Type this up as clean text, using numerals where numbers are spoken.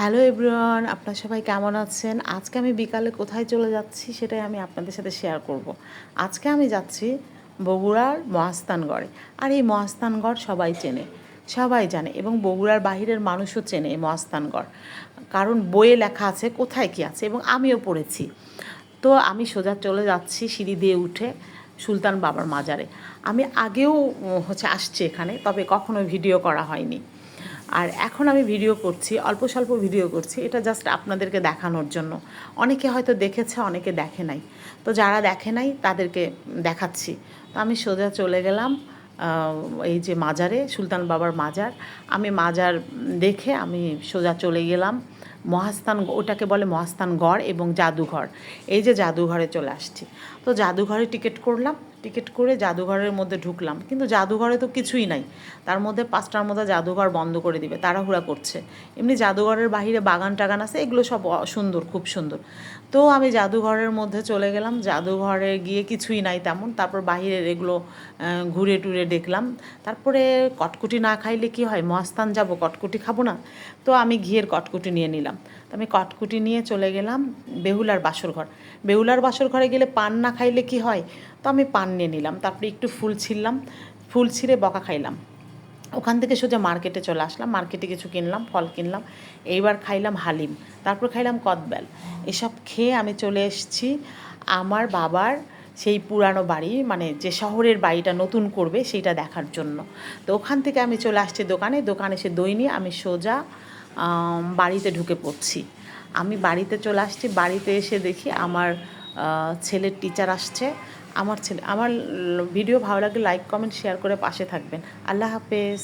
Hello everyone, আপনারা সবাই কেমন আছেন? আজকে আমি বিকালে কোথায় চলে যাচ্ছি সেটাই আমি আপনাদের সাথে শেয়ার করব। আজকে আমি যাচ্ছি বগুড়ার মহাস্থানগড়ে। আর এই মহাস্থানগড় সবাই চেনে, সবাই জানে এবং বগুড়ার বাহিরের মানুষও চেনে এই মহাস্থানগড়, কারণ বইয়ে লেখা আছে কোথায় কী আছে এবং আমিও পড়েছি। তো আমি সোজা চলে যাচ্ছি সিঁড়ি দিয়ে উঠে সুলতান বাবার মাজারে। আমি আগেও আসছি এখানে, তবে কখনো ভিডিও করা হয়নি। আর এখন আমি ভিডিও করছি, অল্প স্বল্প ভিডিও করছি, এটা জাস্ট আপনাদেরকে দেখানোর জন্য। অনেকে হয়তো দেখেছে, অনেকে দেখে নাই। তো যারা দেখে নাই তাদেরকে দেখাচ্ছি। তো আমি সোজা চলে গেলাম এই যে মাজারে, সুলতান বাবার মাজার। আমি মাজার দেখে আমি সোজা চলে গেলাম মহাস্থান, ওটাকে বলে মহাস্থানগড় এবং জাদুঘর। এই যে জাদুঘরে চলে আসছি। তো জাদুঘরে টিকিট করলাম, টিকিট করে জাদুঘরের মধ্যে ঢুকলাম, কিন্তু জাদুঘরে তো কিছুই নাই। তার মধ্যে 5টার মধ্যে জাদুঘর বন্ধ করে দিবে, তাড়াহুড়া করছে। এমনি জাদুঘরের বাইরে বাগান টাগান আছে, এগুলো সব সুন্দর, খুব সুন্দর। তো আমি জাদুঘরের মধ্যে চলে গেলাম। জাদুঘরে গিয়ে কিছুই নাই তেমন। তারপর বাহিরের এগুলো ঘুরে টুরে দেখলাম। তারপরে কটকুটি না খাইলে কি হয়, মহাস্থান যাব, কটকুটি খাবো না? তো আমি ঘিয়ের কটকুটি নিয়ে নিলাম। তো আমি কটকুটি নিয়ে চলে গেলাম বেহুলার বাসর ঘর। বেহুলার বাসর ঘরে গেলে পান না খাইলে কি হয়? তো আমি পান নিয়ে নিলাম। তারপরে একটু ফুল ছিঁড়লাম, ফুল ছিঁড়ে বকা খাইলাম। ওখান থেকে সোজা মার্কেটে চলে আসলাম, মার্কেটে কিছু কিনলাম, ফল কিনলাম। এইবার খাইলাম হালিম, তারপর খাইলাম কদবেল। এসব খেয়ে আমি চলে এসেছি আমার বাবার সেই পুরানো বাড়ি, মানে যে শহরের বাড়িটা নতুন করবে সেইটা দেখার জন্য। তো ওখান থেকে আমি চলে আসছি দোকানে, দোকানে এসে দই নিয়ে আমি সোজা বাড়িতে ঢুকে পড়ছি। আমি বাড়িতে চলে আসছি, বাড়িতে এসে দেখি আমার ছেলের টিচার আসছে। আমার ভিডিও ভালো লাগলে লাইক কমেন্ট শেয়ার করে পাশে থাকবেন। আল্লাহ হাফেজ।